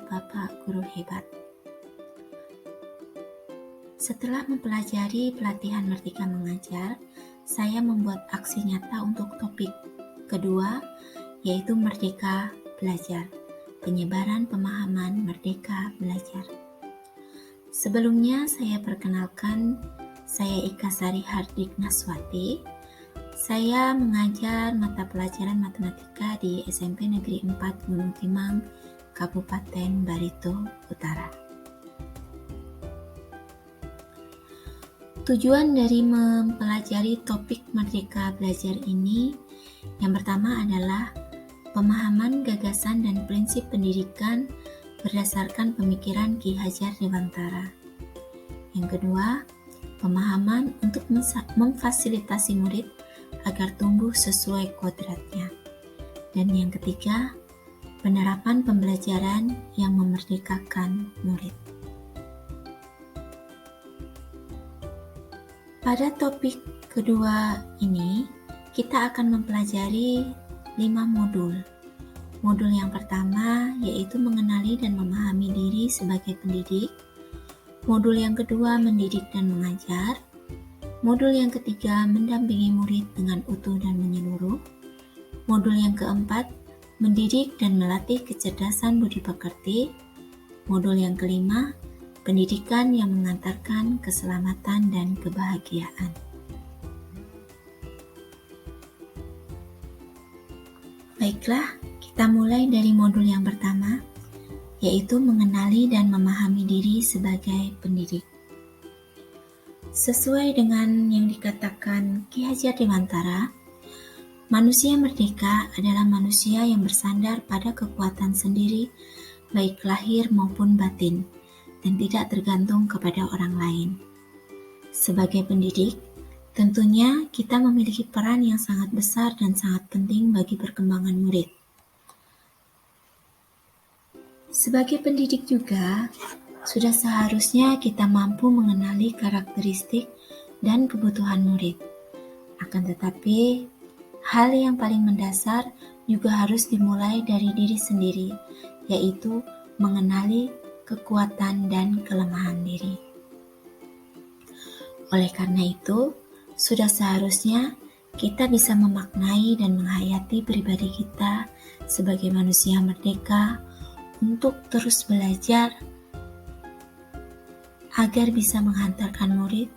Bapak Guru Hebat. Setelah mempelajari pelatihan Merdeka Mengajar, saya membuat aksi nyata untuk topik kedua, yaitu Merdeka Belajar, penyebaran pemahaman Merdeka Belajar. Sebelumnya saya perkenalkan, saya Ika Sari Hardik Naswati. Saya mengajar mata pelajaran matematika di SMP Negeri 4 Gunung Timang, Kabupaten Barito Utara. Tujuan dari mempelajari topik Merdeka Belajar ini, yang pertama adalah pemahaman gagasan dan prinsip pendidikan berdasarkan pemikiran Ki Hajar Dewantara. Yang kedua, pemahaman untuk memfasilitasi murid agar tumbuh sesuai kodratnya. Dan yang ketiga, penerapan pembelajaran yang memerdekakan murid. Pada topik kedua ini, kita akan mempelajari 5 modul. Modul yang pertama yaitu mengenali dan memahami diri sebagai pendidik. Modul yang kedua mendidik dan mengajar. Modul yang ketiga mendampingi murid dengan utuh dan menyeluruh. Modul yang keempat mendidik dan melatih kecerdasan budi pekerti. Modul yang kelima pendidikan yang mengantarkan keselamatan dan kebahagiaan. Baiklah, kita mulai dari modul yang pertama, yaitu mengenali dan memahami diri sebagai pendidik. Sesuai dengan yang dikatakan Ki Hajar Dewantara, manusia merdeka adalah manusia yang bersandar pada kekuatan sendiri, baik lahir maupun batin, dan tidak tergantung kepada orang lain. Sebagai pendidik, tentunya kita memiliki peran yang sangat besar dan sangat penting bagi perkembangan murid. Sebagai pendidik juga, sudah seharusnya kita mampu mengenali karakteristik dan kebutuhan murid. Akan tetapi, hal yang paling mendasar juga harus dimulai dari diri sendiri, yaitu mengenali kekuatan dan kelemahan diri. Oleh karena itu, sudah seharusnya kita bisa memaknai dan menghayati pribadi kita sebagai manusia merdeka untuk terus belajar agar bisa menghantarkan murid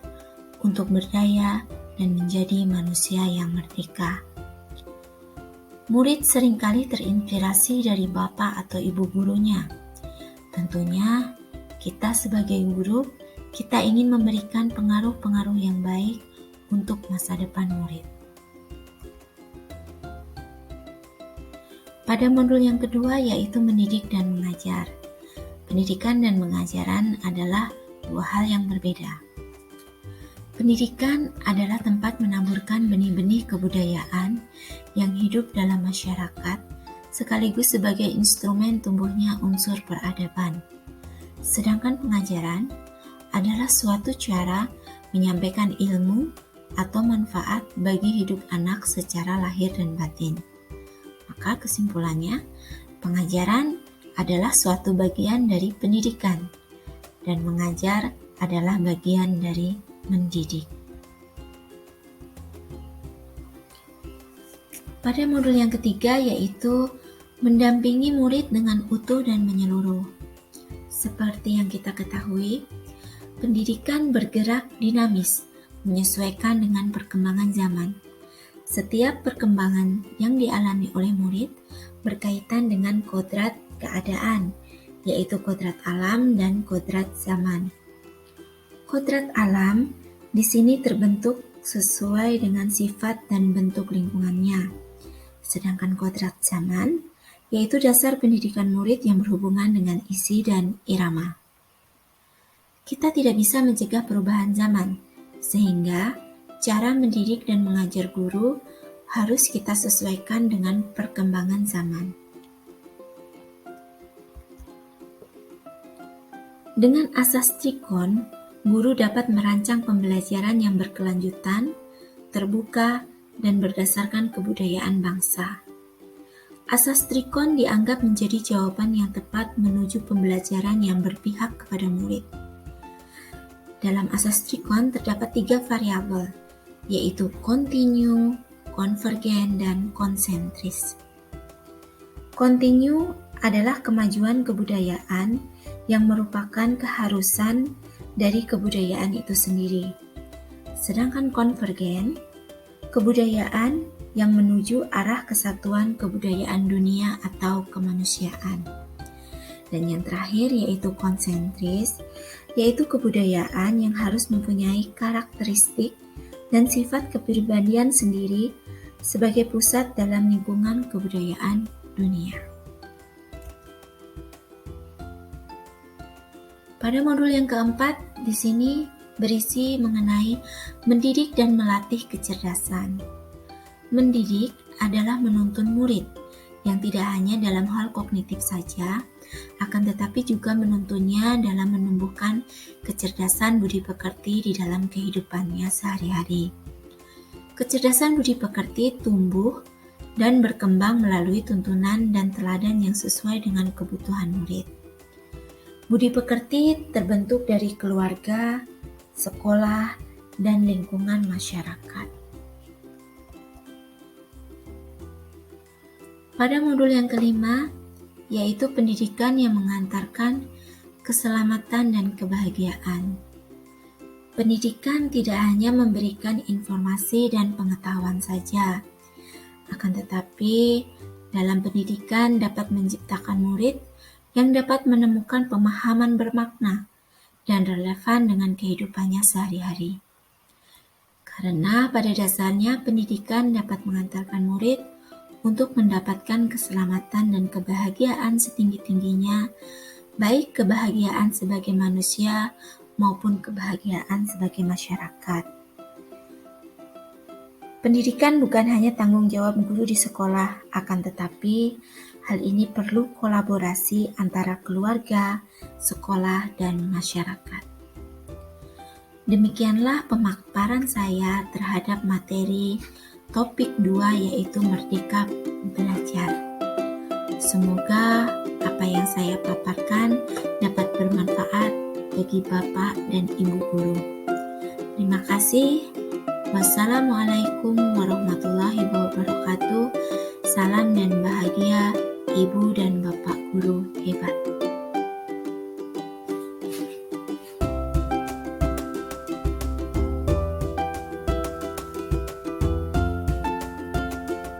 untuk berdaya dan menjadi manusia yang merdeka. Murid seringkali terinspirasi dari bapak atau ibu gurunya. Tentunya, kita sebagai guru, kita ingin memberikan pengaruh-pengaruh yang baik untuk masa depan murid. Pada modul yang kedua yaitu mendidik dan mengajar. Pendidikan dan pengajaran adalah dua hal yang berbeda. Pendidikan adalah tempat menaburkan benih-benih kebudayaan yang hidup dalam masyarakat, sekaligus sebagai instrumen tumbuhnya unsur peradaban. Sedangkan pengajaran adalah suatu cara menyampaikan ilmu atau manfaat bagi hidup anak secara lahir dan batin. Maka kesimpulannya, pengajaran adalah suatu bagian dari pendidikan, dan mengajar adalah bagian dari mendidik. Pada modul yang ketiga yaitu mendampingi murid dengan utuh dan menyeluruh. Seperti yang kita ketahui, pendidikan bergerak dinamis, menyesuaikan dengan perkembangan zaman. Setiap perkembangan yang dialami oleh murid berkaitan dengan kodrat keadaan, yaitu kodrat alam dan kodrat zaman. Kodrat alam di sini terbentuk sesuai dengan sifat dan bentuk lingkungannya. Sedangkan kodrat zaman yaitu dasar pendidikan murid yang berhubungan dengan isi dan irama. Kita tidak bisa mencegah perubahan zaman, sehingga cara mendidik dan mengajar guru harus kita sesuaikan dengan perkembangan zaman. Dengan asas Trikon, guru dapat merancang pembelajaran yang berkelanjutan, terbuka, dan berdasarkan kebudayaan bangsa. Asas trikon dianggap menjadi jawaban yang tepat menuju pembelajaran yang berpihak kepada murid. Dalam asas trikon terdapat 3 variabel, yaitu kontinu, konvergen, dan konsentris. Kontinu adalah kemajuan kebudayaan yang merupakan keharusan dari kebudayaan itu sendiri. Sedangkan konvergen, kebudayaan yang menuju arah kesatuan kebudayaan dunia atau kemanusiaan. Dan yang terakhir yaitu konsentris, yaitu kebudayaan yang harus mempunyai karakteristik dan sifat kepribadian sendiri sebagai pusat dalam lingkungan kebudayaan dunia. Pada modul yang keempat, di sini berisi mengenai mendidik dan melatih kecerdasan. Mendidik adalah menuntun murid, yang tidak hanya dalam hal kognitif saja, akan tetapi juga menuntunnya dalam menumbuhkan kecerdasan budi pekerti di dalam kehidupannya sehari-hari. Kecerdasan budi pekerti tumbuh dan berkembang melalui tuntunan dan teladan yang sesuai dengan kebutuhan murid. Budi pekerti terbentuk dari keluarga, sekolah, dan lingkungan masyarakat. Pada modul yang kelima, yaitu pendidikan yang mengantarkan keselamatan dan kebahagiaan. Pendidikan tidak hanya memberikan informasi dan pengetahuan saja, akan tetapi dalam pendidikan dapat menciptakan murid yang dapat menemukan pemahaman bermakna dan relevan dengan kehidupannya sehari-hari. Karena pada dasarnya pendidikan dapat mengantarkan murid untuk mendapatkan keselamatan dan kebahagiaan setinggi-tingginya, baik kebahagiaan sebagai manusia maupun kebahagiaan sebagai masyarakat. Pendidikan bukan hanya tanggung jawab guru di sekolah, akan tetapi hal ini perlu kolaborasi antara keluarga, sekolah, dan masyarakat. Demikianlah pemaparan saya terhadap materi topik 2 yaitu Merdeka Belajar. Semoga apa yang saya paparkan dapat bermanfaat bagi Bapak dan Ibu guru. Terima kasih. Wassalamualaikum warahmatullahi wabarakatuh. Salam dan bahagia Ibu dan Bapak guru hebat.